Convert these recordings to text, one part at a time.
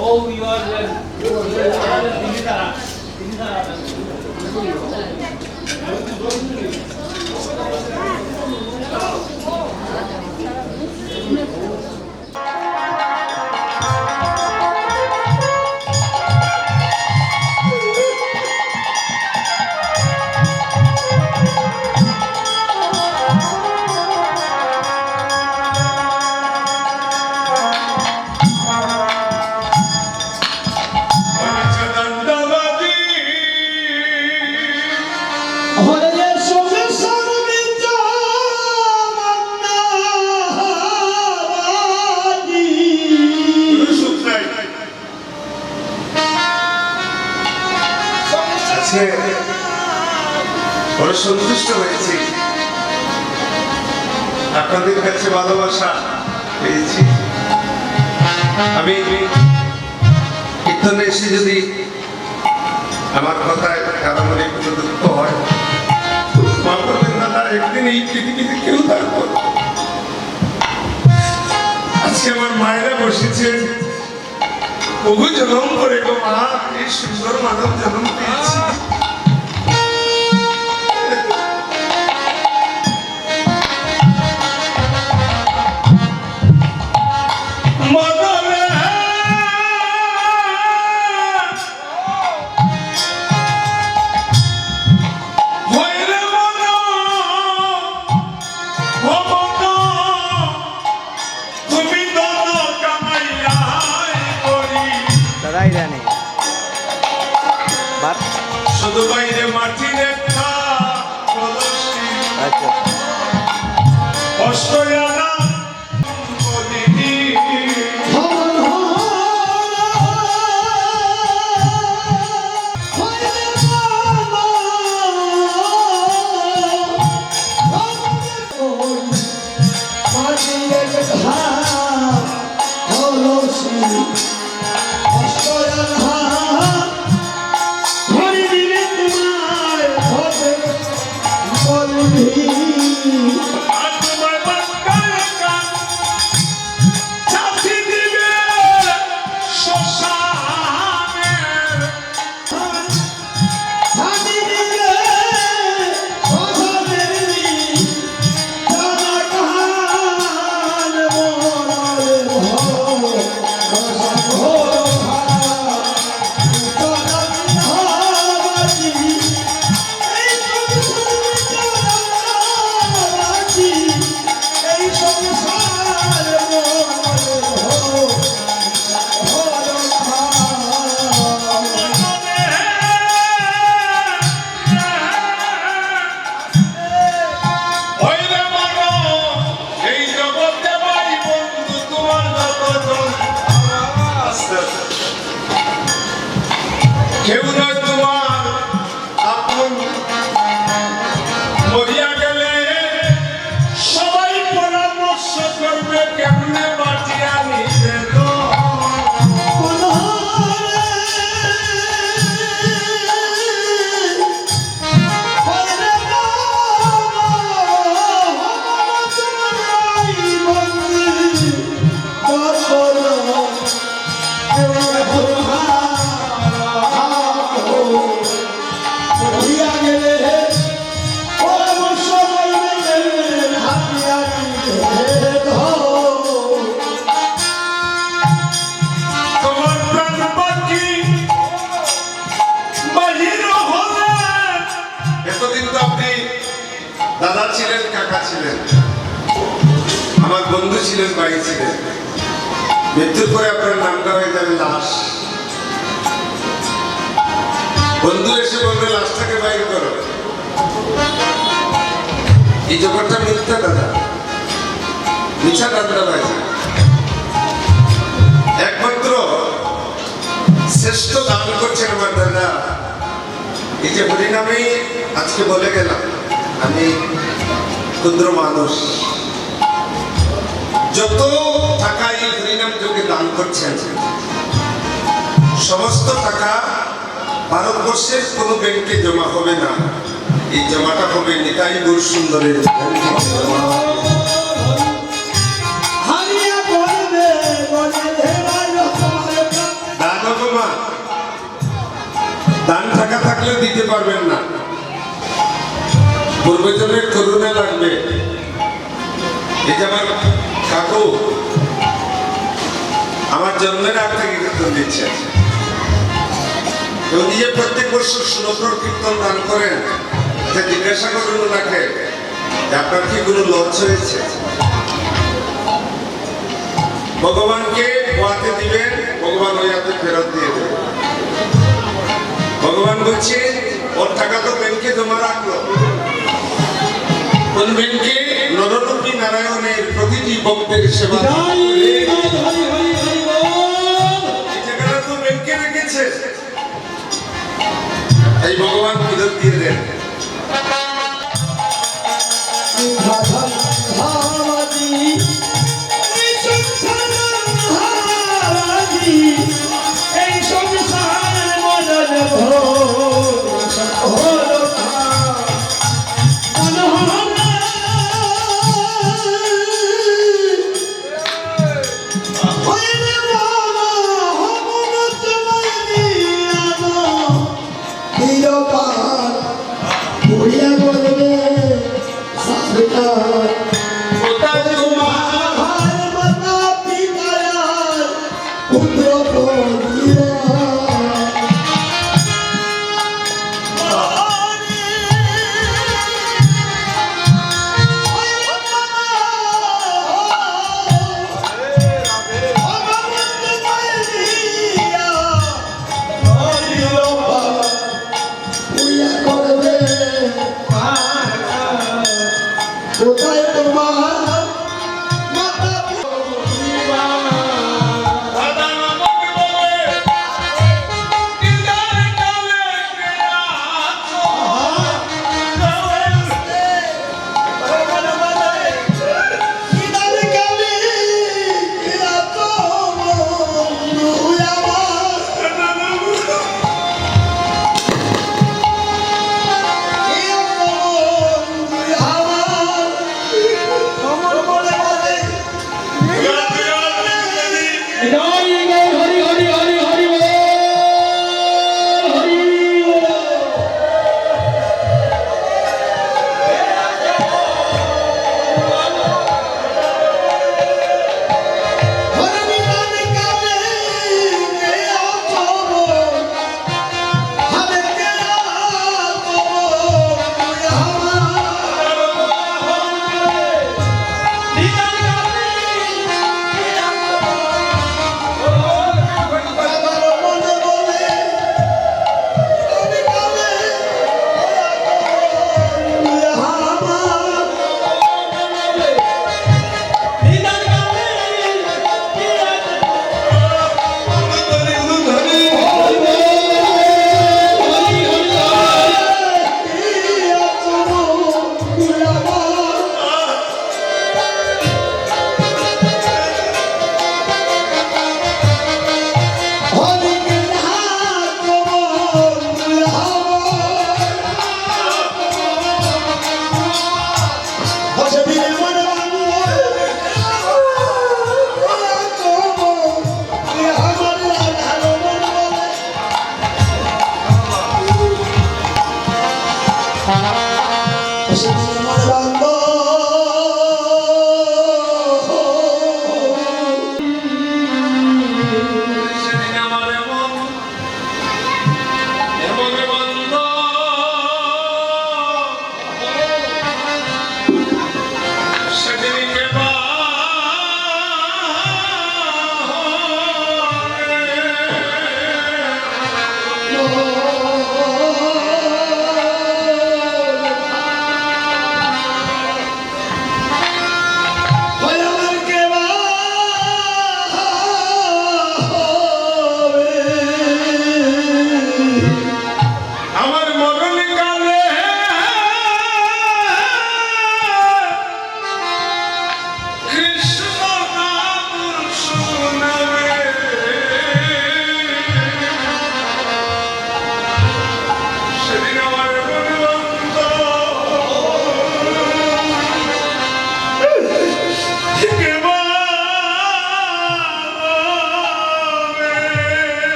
Oh, you are বড় সন্তুষ্ট হয়েছি, আপনাদের কাছে ভালোবাসা পেয়েছি। আমি কীর্তনে এসে যদি আমার কথায় কারো মনে কোনো দুঃখ হয়, মা বলবেন দাদা একদিন এই পৃথিবীতে কেউ থাকবো। আজকে আমার মায়েরা বসেছে, বহু জন্ম করে গো মা এই সুন্দর মানব জন্ম পেয়েছি। শুধু বাইরে মাটি দেখা কষ্ট জানা কেউ নয় তোমার আপন, মরিয়া গেলে সবাই পরামর্শ করবে কেমনে বাঁচিয়া নিতে। দাদা ছিলেন, কাকা ছিলেন, আমার বন্ধু ছিলেন, ভাই ছিলেন। মৃত্যুর পরে আপনার নামটা হয়ে যাবে লাশ। বন্ধু এসে বলবে লাশটাকে বাইর করো, এই জগৎটা মিথ্যা দাদা, মিথ্যা দাদা ভাই। একমাত্র শ্রেষ্ঠ দান করছেন আমার দাদা। এই যে হরিনামে আজকে বলে গেলাম আমি ক্ষুদ্র মানুষ, যত টাকা এই হরিনাম যোগে দান করছেন সমস্ত টাকা ভারতবর্ষের কোনো ব্যাংকে জমা হবে না, এই জমাটা হবে নিতাই গুরু সুন্দরের জমা। দান বাবা, দান টাকা থাকলে দিতে পারবেন না, পূর্বজনের করুণা লাগবে। এই যে আমার কাকু আমার জন্মের আগ থেকে কীর্তন দিচ্ছে, উনি যে প্রত্যেক বছর 16 কীর্তন দান করেন, জিজ্ঞাসা করুন ওনাকে আপনার কি কোনো লস হয়েছে? ভগবানকে ওয়াতে দিবেন, ভগবান ওই হাতে ফেরত দিয়ে দেবেন। ভগবান বলছে ওর টাকা তো ব্যাংকে জমা রাখলো, কোন ব্যাংকে? নররূপী নারায়ণের প্রতিটি ভক্তের সেবা টাকাটা তো ব্যাংকে রেখেছে, এই ভগবান ফেরত দিয়ে দেন।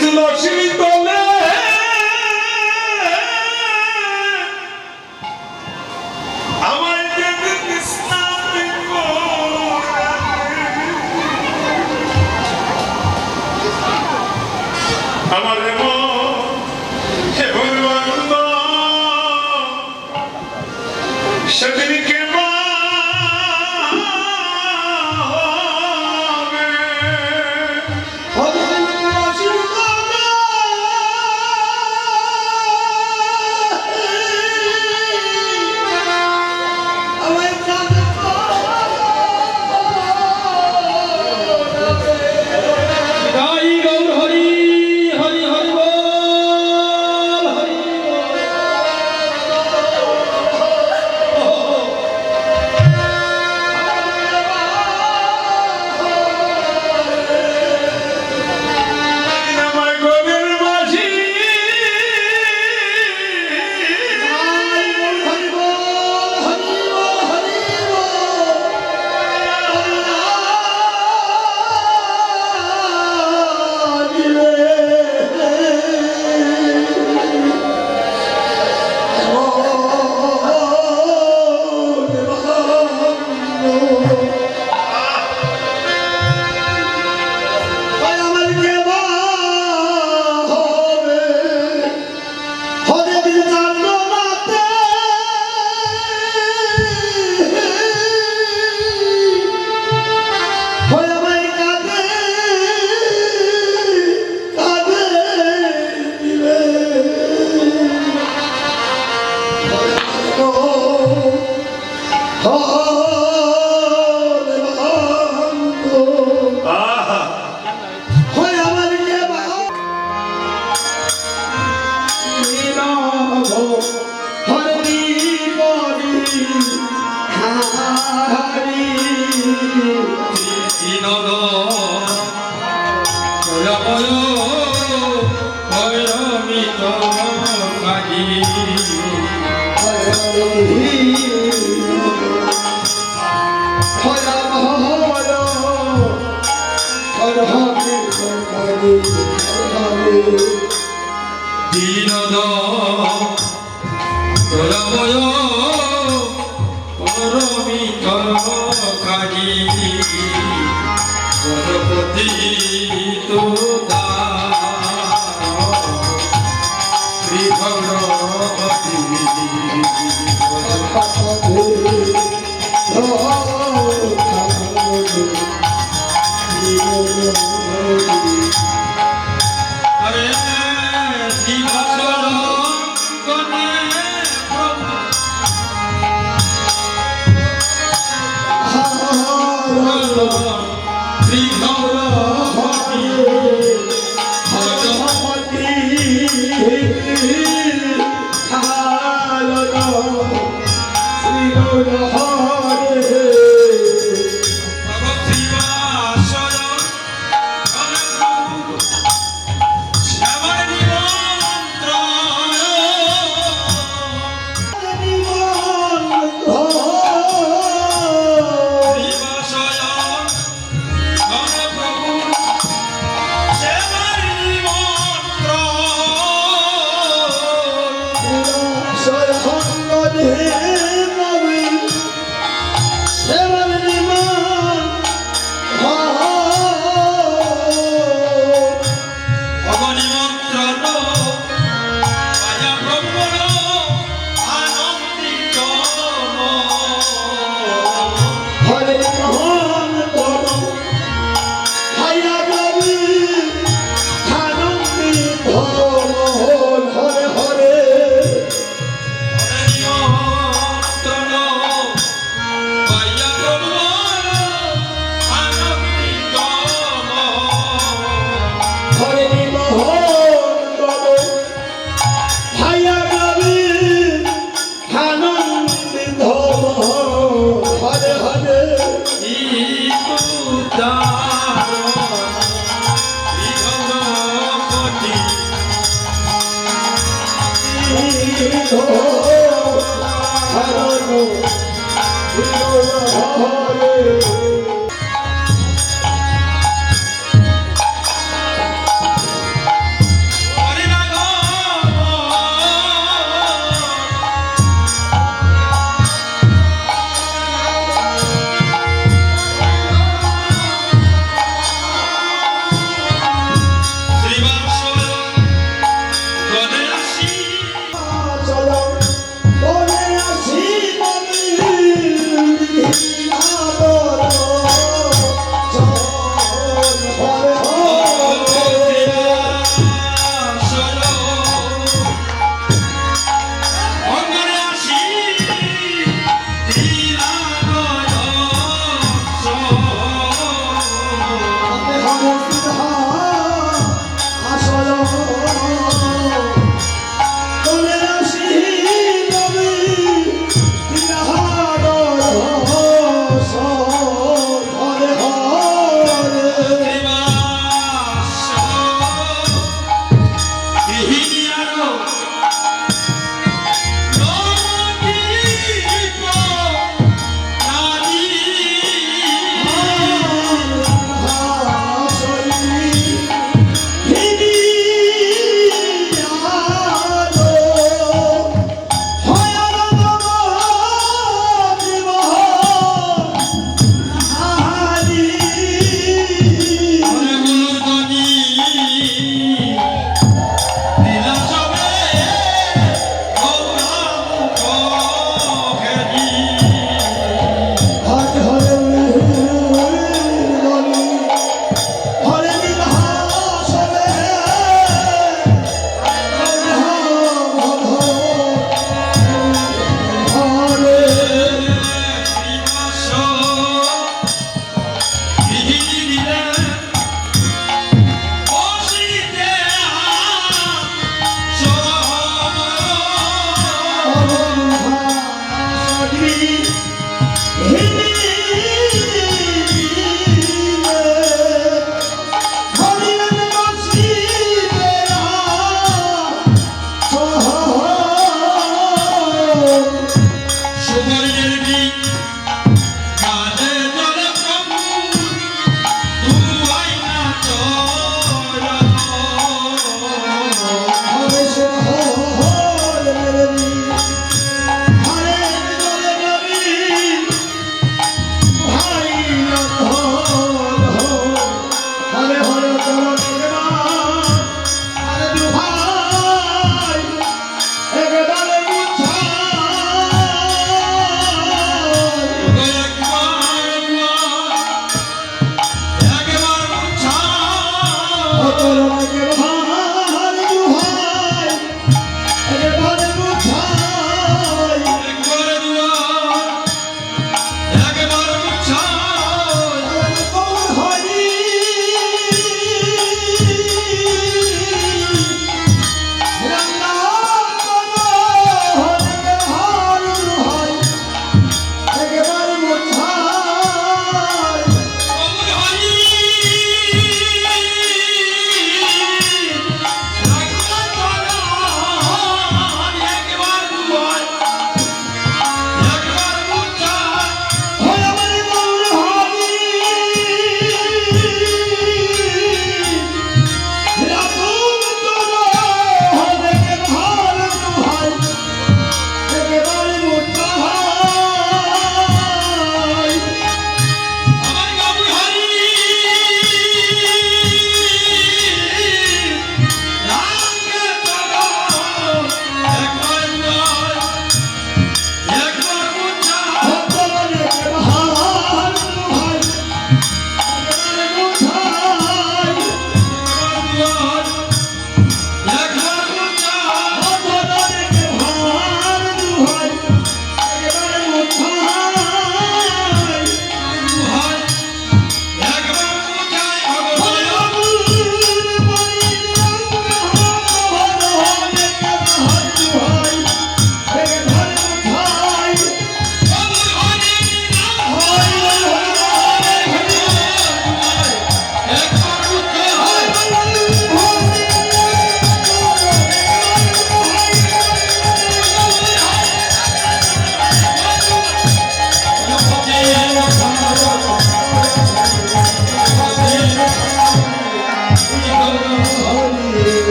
তুলসীর তলে আমায় দেবে কৃষ্ণা আমার হে ভগবান সেদিনকে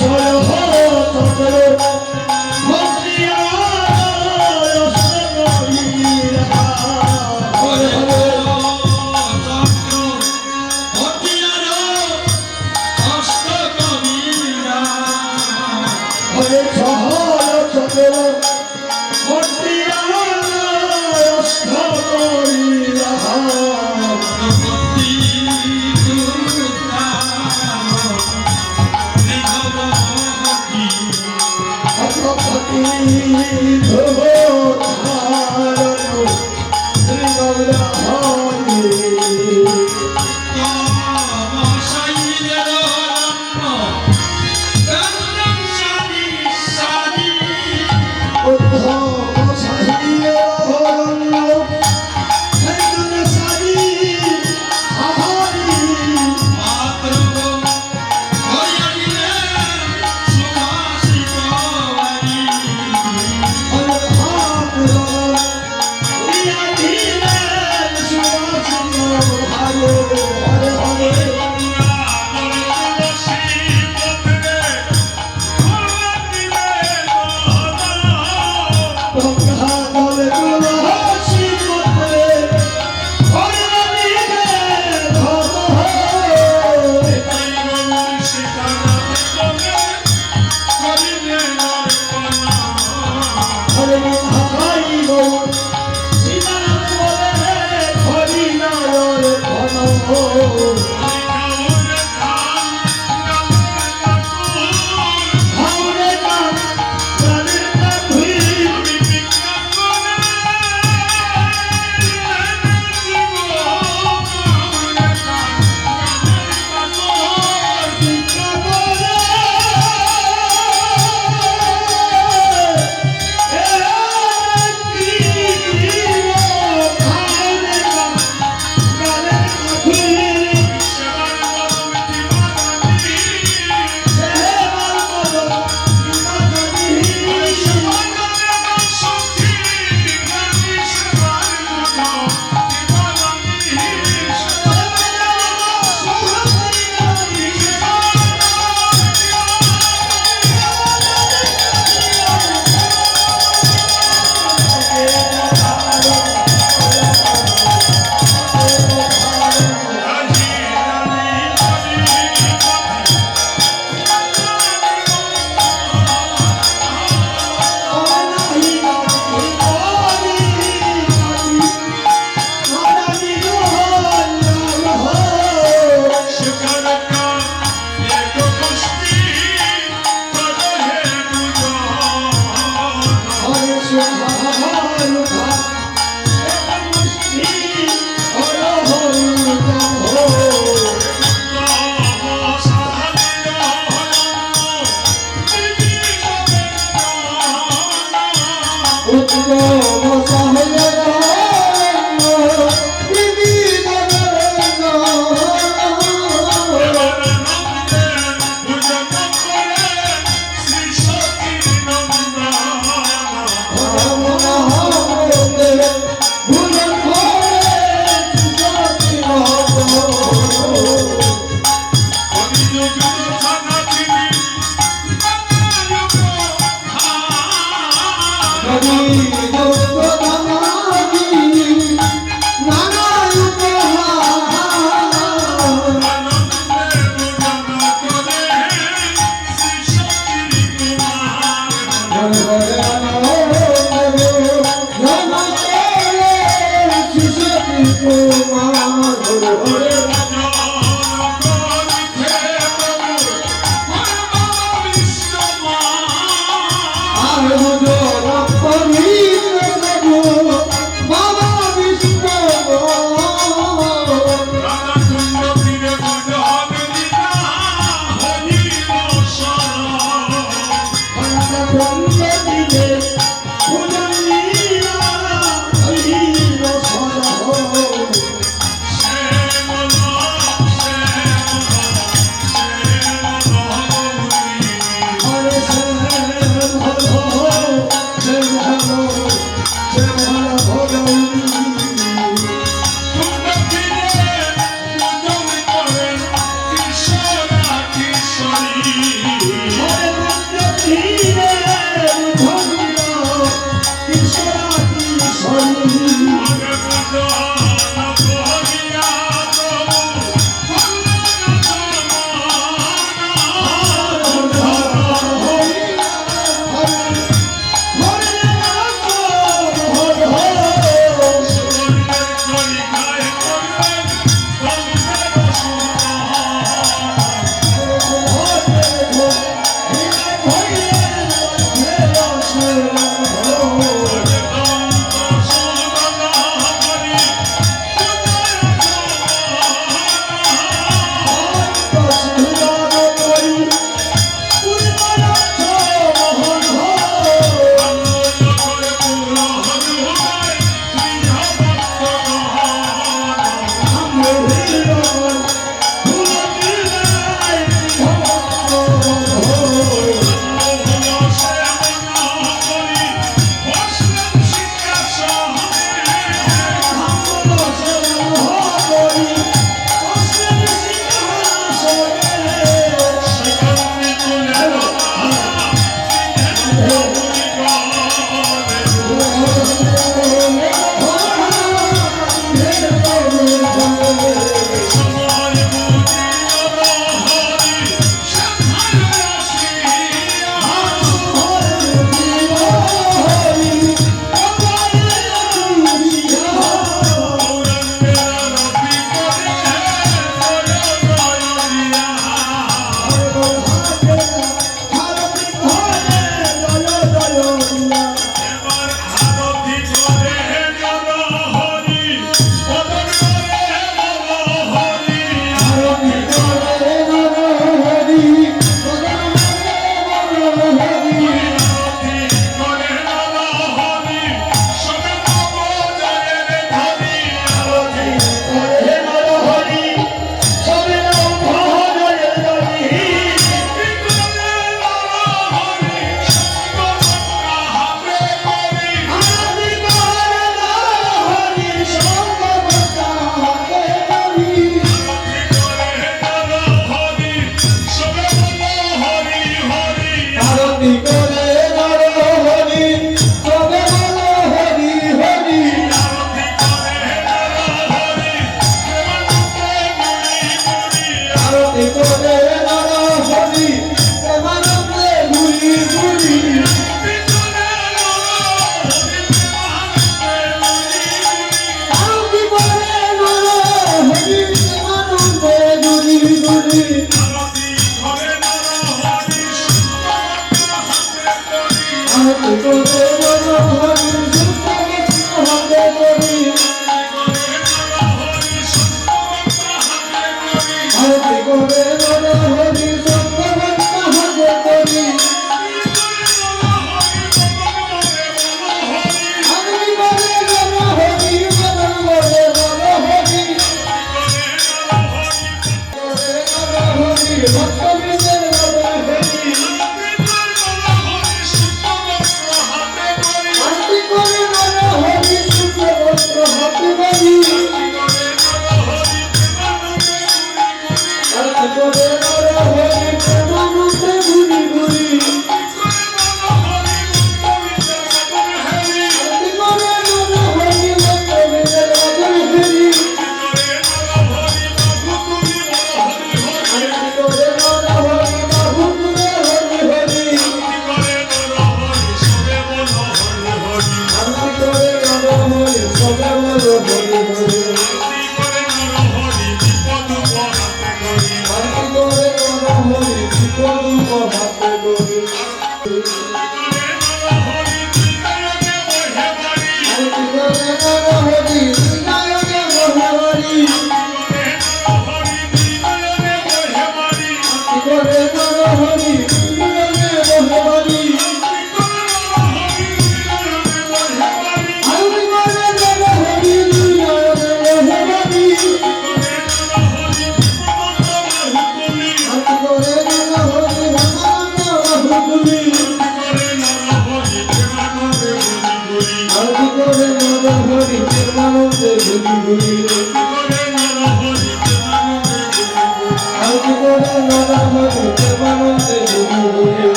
Hello.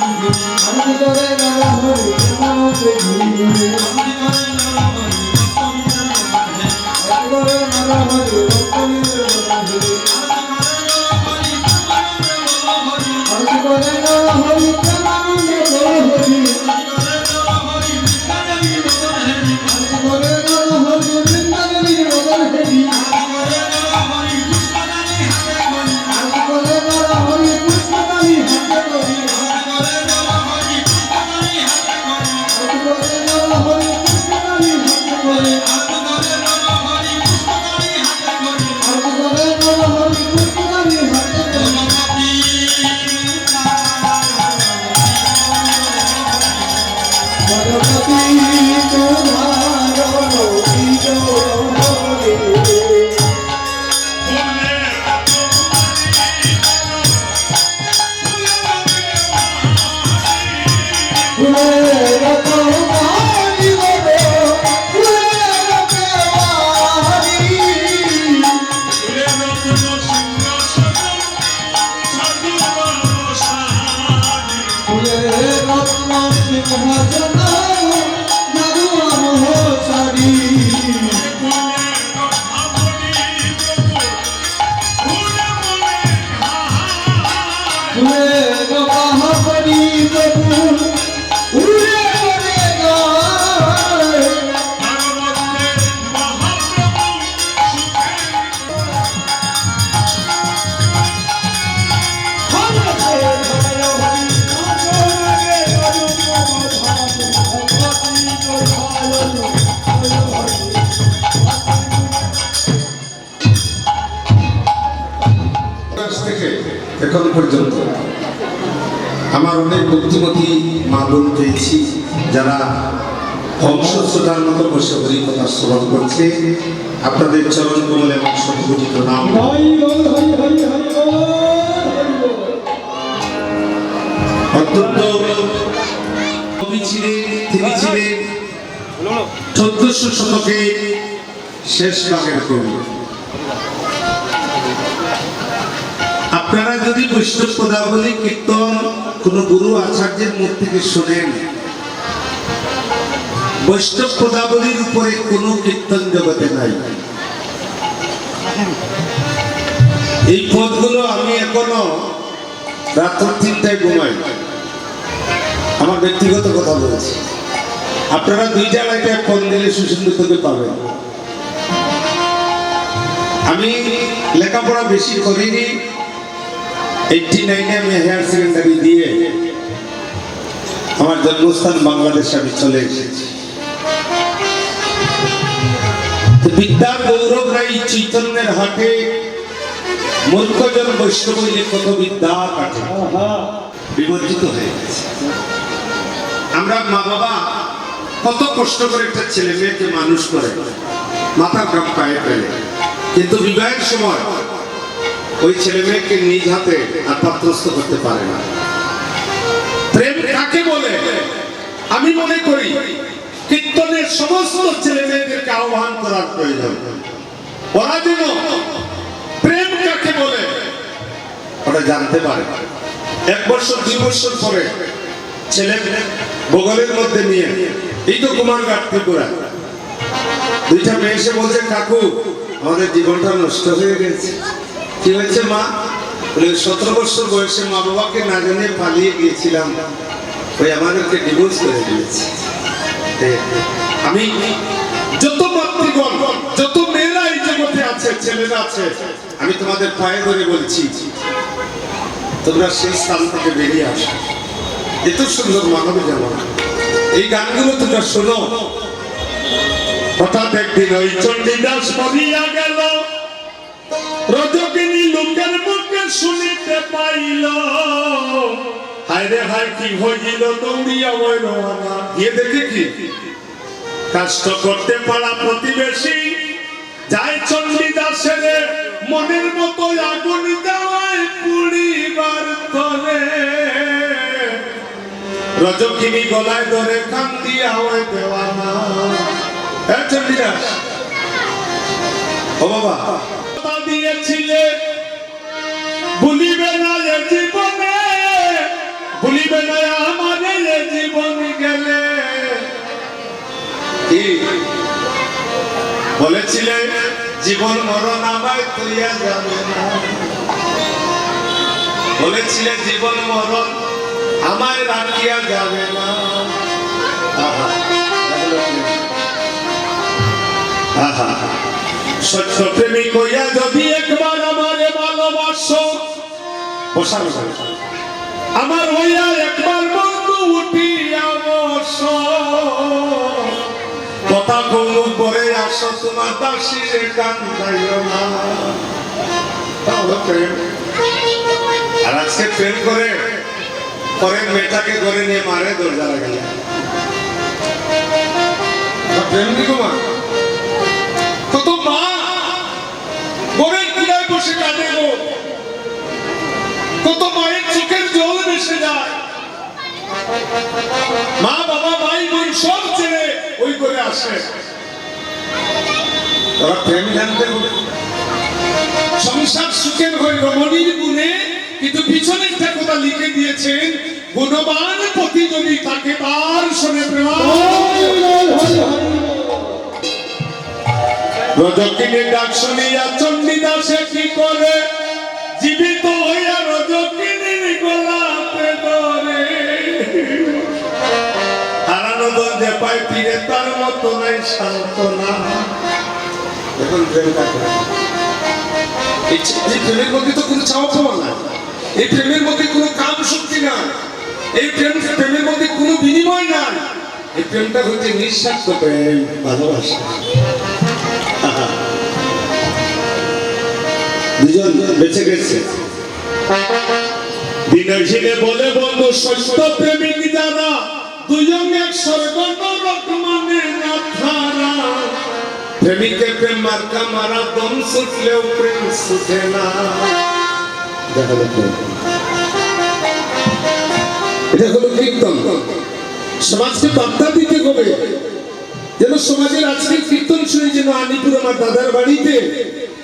আরতি করে নরহরি নামকে ধীরে আরতি করে নরহরি আরতি করে নরহরি প্রেমানন্দে হরি আরতি করে নরহরি বৃন্দাবনী মদন হরি আরতি করে নরহরি পুষ্পদানি হাতে করি আরতি করে নরহরি পুষ্পদানি হাতে করি আরতি করে নরহরি পুষ্পদানি হাতে করি জগপতি তোমার বিজয় থেকে এখন পর্যন্ত আমার অনেক বুদ্ধিমতী মা বোন পেয়েছি যারা হংসশ্রোতার মতো বসে হরি কথা শ্রবণ করছে। আপনাদের চরণ কমলে এবং শতকোটি প্রণাম। অত্যন্ত কবি ছিলেন, তিনি ছিলেন 1400 শতকে শেষ ভাগের কবি। আপনারা যদি বৈষ্ণব পদাবলী কীর্তন কোন গুরু আচার্যের মুখ থেকে শোনেন, বৈষ্ণব পদাবলীর উপরে কোনো কীর্তন জগতে নাই। এই পদগুলো আমি এখনো রাত 3টায় ঘুমাই। আমার ব্যক্তিগত কথা বলছি, আপনারা 2টা লাইটে ফোন দিলে সুসুন্দর থেকে পাবেন। আমি লেখাপড়া বেশি করিনি, 89-এ আমি হায়ার সেকেন্ডারি দিয়ে আমার জন্মস্থান বাংলাদেশ আমি চলে এসেছি। বিদ্যার গৌরব রাই চৈতন্যের হাটে মূর্খজন বৈষ্ণব হইলে কত বিদ্যা কাটে, বিবর্জিত হয়ে গেছে। আমরা মা বাবা কত কষ্ট করে একটা ছেলে মেয়েকে মানুষ করে মাথার ঘাম পায়ে ফেলে, কিন্তু বিবাহের সময় ওই ছেলে মেয়েকে নিজ হাতে আর পাত্রস্থ করতে পারে না। প্রেম কাকে বলে? আমি মনে করি কীর্তনের সমস্ত ছেলে মেয়েদেরকে আহ্বান করার প্রয়োজন। ওরা যেন প্রেম কাকে বলে ওরা জানতে পারে। 1 বছর 2 বছর পরে ছেলে বগলের মধ্যে নিয়ে এই তো কুমারঘাট ত্রিপুরা 2টা মেয়ে এসে বলছে, কাকু আমাদের জীবনটা নষ্ট হয়ে গেছে। কি হয়েছে মা? বলে 17 বছর বয়সে মা বাবাকে না জানিয়ে পালিয়ে গিয়েছিলাম, ওই আমাদেরকে ডিভোর্স করে দিয়েছে। আমি যত মাতৃগণ, যত মেয়েরা এই জগতে আছে, ছেলেরা আছে, আমি তোমাদের পায়ে ধরে বলছি, তোমরা সেই স্থান থেকে বেরিয়ে আসো। এত সুন্দর মানব যেমন এই গানগুলো তোমরা শোনো। হঠাৎ একদিন ওই চণ্ডীদাস মরিয়া গেল, রজকিনী লোকের মুখে শুনিতে পাইল, হায় রে হায় কি হইল, দৌড়িয়া ওই রওনা। গিয়ে দেখে কি কষ্ট করতে পারা প্রতিবেশী যায় চণ্ডীদাসের মনের মতো আগুন দেওয়ায় পুড়িবার তলে। রজকিনী গলায় ধরে কান্দিয়া ওই দেওয়ানা। চণ্ডীদাস, ও বাবা দিয়েছিলে ভুলিবে না জীবনে, ভুলিবে না বলেছিলে জীবন মরণ আমায় তুইয়া যাবে না, বলেছিলে জীবন মরণ আমায় রাখিয়া যাবে না। আহা, আহা, সত্য প্রেমিক হইয়া যদি একবার আমারে ভালোবাসো, বসানো আমার হইয়া একবার বন্ধু উঠিয়া বসো, কথা কোনো পরে আসো তোমার দাসীরে কান্দাইও না। প্রেম, আর আজকে প্রেম করে পরে মেয়েটাকে করে নিয়ে মারে দরজা লাগালে প্রেম কি মা? কত মা ঘরের কিনায় বসে কাঁদে গো, কত মায়ের চোখের জল ভেসে যায়, মা বাবা ভাই বোন সব ছেড়ে ওই করে আসে। তারা প্রেম জানতে হবে, সংসার সুখের হয় রমণীর গুণে, কিন্তু পিছনে একটা কথা লিখে দিয়েছেন, গুণবান পতি যদি তাকে তার শোনে প্রেম। রজকিনীর ডাক শুনিয়া চণ্ডীদাসে কি করে, জীবিত হইয়া রজকিনীর গোলাপে ধরে, হারানো দরজা পায় ফিরে তার মতো নাই সান্ত্বনা। এখন প্রেমটা করে, এই প্রেমের মধ্যে তো কোনো চাওয়া পাওয়া না, এই প্রেমের মধ্যে কোনো কাম শক্তি না, এই প্রেমের মধ্যে কোনো বিনিময় না, এই প্রেমটা হচ্ছে নিঃস্বার্থ প্রেম, ভালোবাসা। দুজন বেঁচে গেছে, বিনয়শীলে বলে বন্ধু সত্য প্রেমিক যারা, দুজন এক স্বর্গ নরক মানে না ধারা, প্রেমিকের প্রেম মার্কা মারা দম ছুটলেও প্রেম ছুটে না। দেখা যাচ্ছে এটা হলো কীর্তন, সমাজকে বার্তা দিতে হবে, যেন সমাজের আজকে কীর্তন শুনে যেন আনিপুর আমার দাদার বাড়িতে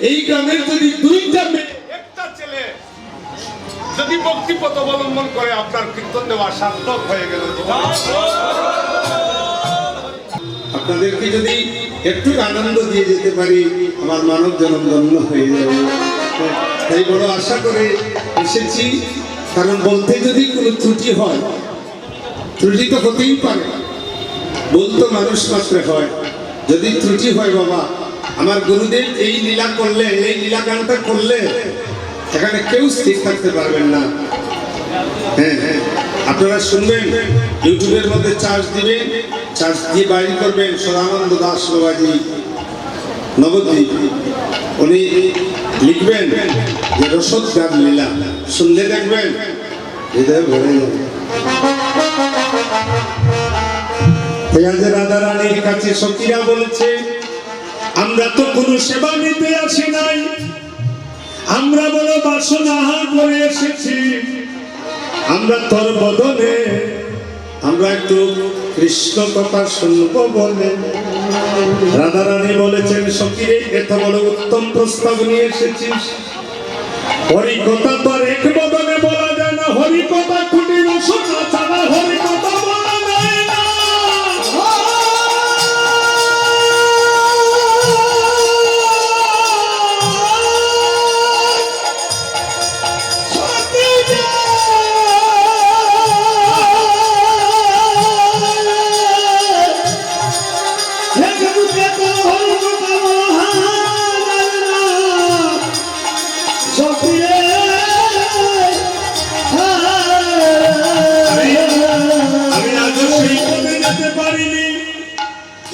এই গ্রামের যদি দুইটা মেয়ে একটা ছেলে যদি ভক্তি পথ অবলম্বন করে, আপনার কীর্তন দেওয়া সার্থক হয়ে গেল। আপনাদেরকে যদি একটু আনন্দ দিয়ে যেতে পারি, আমার মানব জন্ম ধন্য হয়ে যাবে, তাই বড় আশা করে এসেছি। কারণ বলতে যদি কোনো ত্রুটি হয়, ত্রুটি তো হতেই পারে, বলতো মানুষ মাত্র হয়, যদি ত্রুটি হয় বাবা, আমার গুরুদেব এই লীলা করলে, এই লীলা গানটা করলে এখানে কেউ স্থির থাকতে পারবেন না। হ্যাঁ হ্যাঁ, আপনারা শুনবেন, ইউটিউবের মধ্যে চার্জ দিবেন, চার্জ দিয়ে বাইরে করবেন সদানন্দ দাস বাবাজি নবদ্বীপ, উনি লিখবেন যে রসদ গান লীলা, শুনলে দেখবেন হৃদয় ভরে যাবে। রাধা রানীর কাছে সখীরা বলছে, আমরা তো কোনো সেবা নিতে আসি নাই, আমরা বড় বাসনা করে এসেছি, আমরা তোর বদনে আমরা একটু কৃষ্ণ কথা শুনবো বলে। রাধা রানী বলেছেন, সখীরে এত বড় উত্তম প্রস্তাব নিয়ে এসেছিস, হরি কথা তোর এক বদনে বলা যায় না, হরি কথা কুটির শোনা ছাড়া হরি কথা বলা যায় না।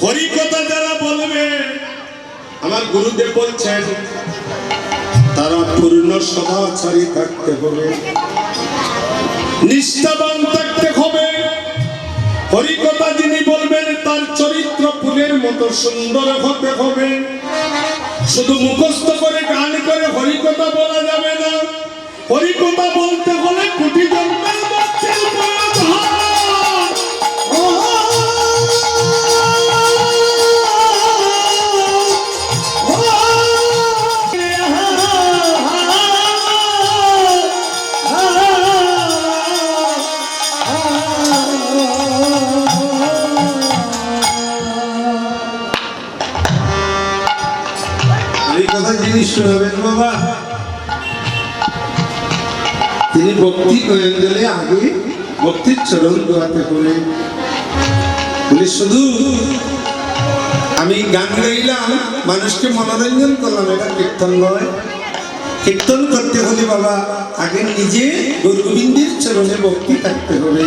হরিকথা যারা বলবে, আমার গুরুদেব বলছেন তারা পূর্ণ সদাচারী থাকতে হবে, নিষ্ঠাবান থাকতে হবে। হরিকথা যিনি বলবেন তার চরিত্র ফুলের মতো সুন্দর হতে হবে। শুধু মুখস্থ করে গান করে হরিকথা বলা যাবে না, হরিকথা বলতে হলে কোটি জন্মের বাচ্চার প্রয়োজন। যিনি শোনাবেন বাবা, তিনি ভক্তি করেন গেলে আগে ভক্তির চরণ দোয়াতে হবে। বলে শুধু আমি গান গাইলাম, মানুষকে মনোরঞ্জন করলাম, এটা কীর্তন নয়। কীর্তন করতে হলে বাবা আগে নিজে গুরু গোবিন্দের চরণে ভক্তি থাকতে হবে।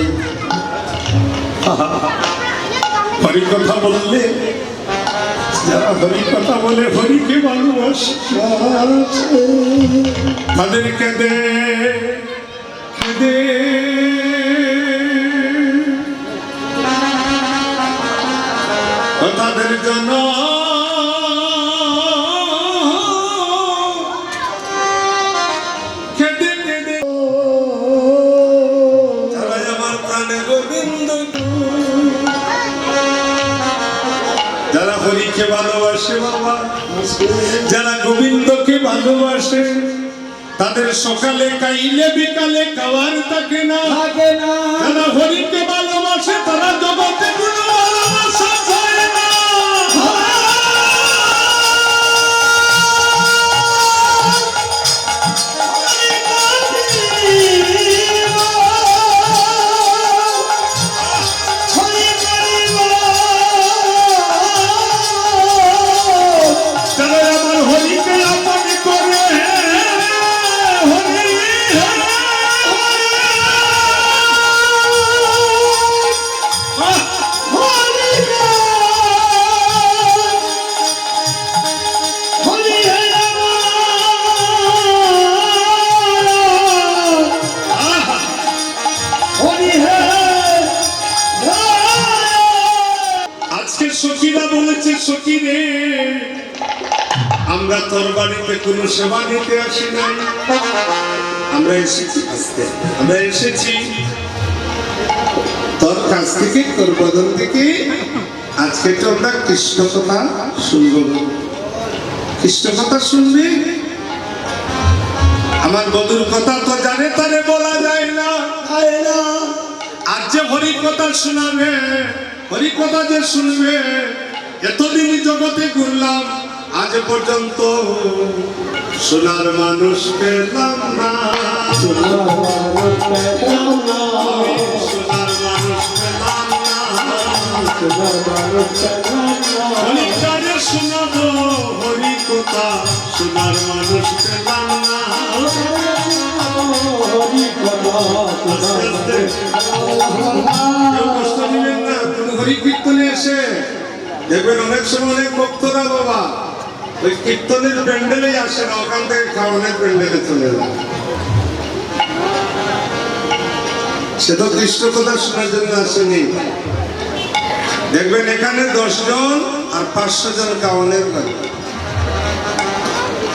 হরি কথা বললে, যারা হরি কথা বলে, হরিকে ভালোবাসে, তাদের কেঁদে কেঁদে তাদের জন্য কেঁদে কেঁদে তারা আমার প্রাণে গোবিন্দ, যারা হরিকে ভালোবাসে বাবা, যারা গোবিন্দকে ভালোবাসে, তাদের সকালে খাইলে বিকালে খাওয়ার থাকে না। যারা হরিকে ভালোবাসে তারা জগতে কোনো ভালোবাসা চায় না। আজকে সখীরা বলেছে, সখী রে, আমরা তোর বাড়িতে কোনো সেবা নিতে আসি নাই, আমরা এসেছি আজকে, আমরা এসেছি তোর কাছ থেকে, তোর বদল থেকে। আজকে তো আমরা কৃষ্ণ কথা শুনবো। কৃষ্ণ কথা শুনবে, আমার বধুর কথা তো জানে তারে বলা যায় না। আর যে হরি কথা শোনাবে, হরি কথা যে শুনবে, এতদিন জগতে ঘুরলাম, আজ পর্যন্ত সোনার মানুষ পেলাম না, সোনার মানুষ পেলাম না। হরি কাজে শোনাবো হরি কথা, সোনার মানুষ পেলাম না। কষ্ট দিবেন না, তুমি হরি কীর্তনে এসে দেখবেন অনেক সময় অনেক ভক্তরা বাবা ওই কীর্তনের প্যান্ডেলেই আসে না, ওখান থেকে খাওয়ানোর প্যান্ডেলে চলে যায়। সে তো কৃষ্ণ কথা শোনার জন্য আসেনি। দেখবেন এখানে 10 জন আর 500 জন খাওয়ানোর লাগে।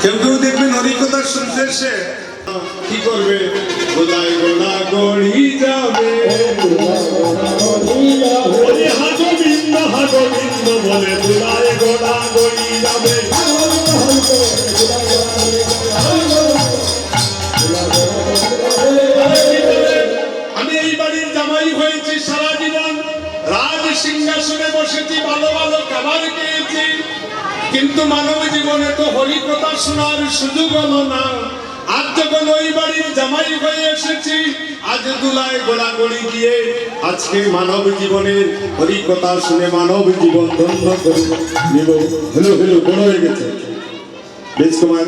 কেউ কেউ দেখবেন হরি কথা শুনতে এসে কি করবে, গোলায় গোলা গড়ি যাবে, হাগোবিন্দ হাগোবিন্দ বলে গোলায় গোলা গড়ি যাবে। আমি এই বাড়ির জামাই হয়েছি, সারা জীবন রাজ সিংহাসনে বসেছি, ভালো ভালো খাবার খেয়েছি, কিন্তু মানব জীবনে তো হরি কথা শোনার সুযোগ হলো না। আজ যখন ওই বাড়ির জামাই হয়ে এসেছি, আজ দুলায় গোড়াগড়ি গিয়ে আজকে মানব জীবনের হরি কথা শুনে মানব জীবন ধন্য করে নিব। হেলো হেলো বড় হয়ে গেছে বেশকুমার।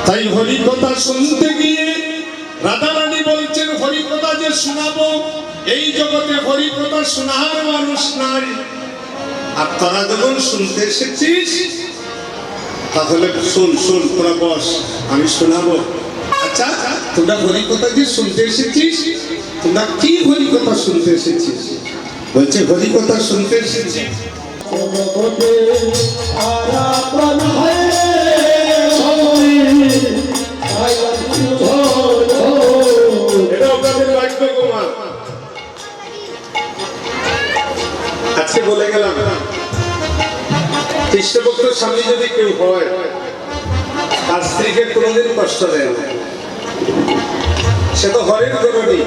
তাই হরি কথা শুনতে গিয়ে রাধারানী বলছেন, হরি কথা যে শোনাবো, এই জগতে হরি কথা শোনার মানুষ নাই। আর তোরা যখন শুনতে এসেছিস, তাহলে শুন শুন, তোরা বস, আমি শোনাবো। আচ্ছা, তোমরা হরি কথা যে শুনতে এসেছিস, তোমরা কি হরি কথা শুনতে এসেছিস? বলছে হরি কথা শুনতে এসেছি। আজকে বলে গেলাম, খ্রিস্টভক্ত স্বামী যদি কেউ হয়, তার স্ত্রীকে কোনোদিন কষ্ট দেয় না, সে তো হরের গরুনি।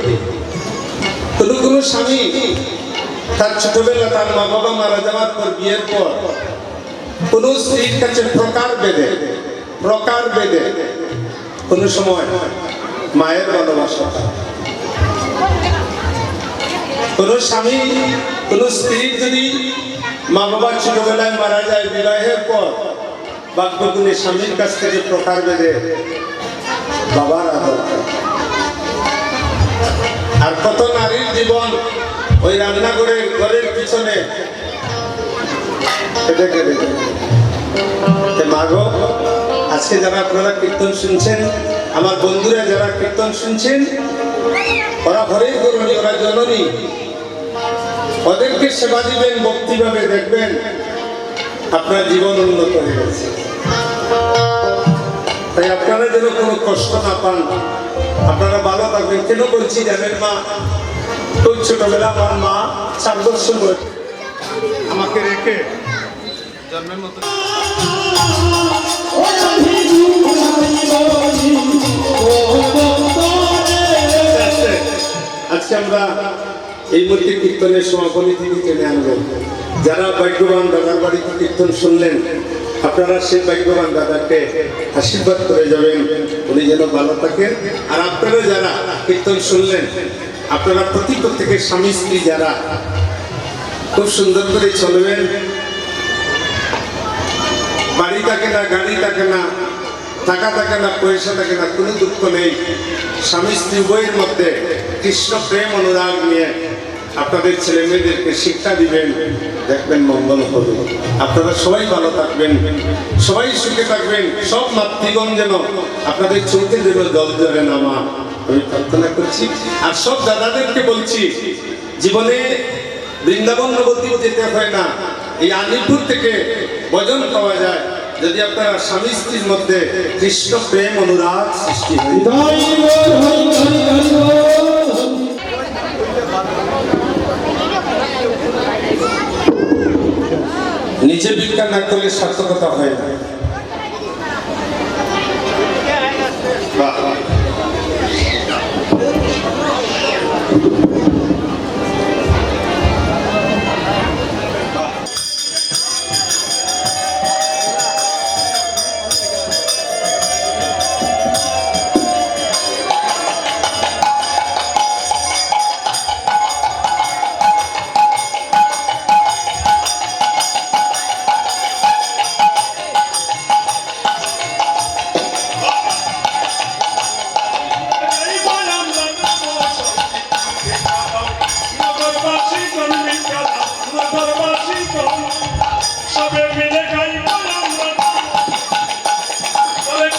কোনো স্বামী তার ছোটবেলা তার মা বাবা মারা যাওয়ার পর, বিয়ের পর কোন স্ত্রীর কাছে প্রকার বেদে কোন সময় মায়ের ভালোবাসা, কোন স্বামী কোন স্ত্রীর যদি মা বাবা ছোটবেলায় মারা যায়, বিবাহের পর বাক্যগুলি স্বামীর কাছ থেকে প্রকার বেদে বাবার আদর করে। আর কত নারীর জীবন ওই রান্নাঘরের ঘরের পিছনে মাগো। আজকে যারা আপনারা কীর্তন শুনছেন, আমার বন্ধুরা যারা কীর্তন শুনছেন, ওরা ঘরের গরুণী, ওরা জননী, ওদেরকে সেবা দিবেন, ভক্তিভাবে দেখবেন আপনার জীবন উন্নত হয়ে গেছে। তাই আপনারা যেন কোনো কষ্ট না পান, আপনারা ভালো থাকবেন। কেন বলছি জানেন মা? খুব ছোটবেলা আমার মা 4 বছর বয়স আমাকে রেখে জন্মের মতো আজকে আমরা এই মূর্তি কীর্তনের সমাপনী থেকে টেনে আনবেন। যারা ভাগ্যবান দাদার বাড়িতে কীর্তন শুনলেন, আপনারা সেই ভাগ্যবান দাদাকে আশীর্বাদ করে যাবেন, উনি যেন ভালো থাকেন। আর আপনারা যারা কীর্তন শুনলেন, আপনারা প্রত্যেকের স্বামী স্ত্রী যারা খুব সুন্দর করে চলবেন। বাড়ি থাকে না, গাড়ি থাকে না, টাকা থাকে না, পয়সা থাকে না, কোনো দুঃখ নেই। স্বামী স্ত্রী উভয়ের মধ্যে কৃষ্ণ প্রেম অনুরাগ নিয়ে আপনাদের ছেলে মেয়েদেরকে শিক্ষা দিবেন, দেখবেন মঙ্গল হবে। আপনারা সবাই ভালো থাকবেন, সবাই সুখে থাকবেন। সব মাতৃগণ যেন আপনাদের চোখে যেন জল ঝরে নামা আমি প্রার্থনা করছি। আর সব দাদাদেরকে বলছি, জীবনে বৃন্দাবন নবদ্বীপ যেতে হয় না, এই আলিপুর থেকে ভজন পাওয়া যায় যদি আপনারা স্বামী স্ত্রীর মধ্যে কৃষ্ণ প্রেম অনুরাগ সৃষ্টি হয়। নিজে ভিক্ষা না করলে সার্থকতা হয় না। বাহ।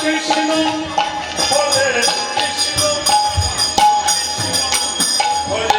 Krishna, Hare Krishna, Krishna, Hare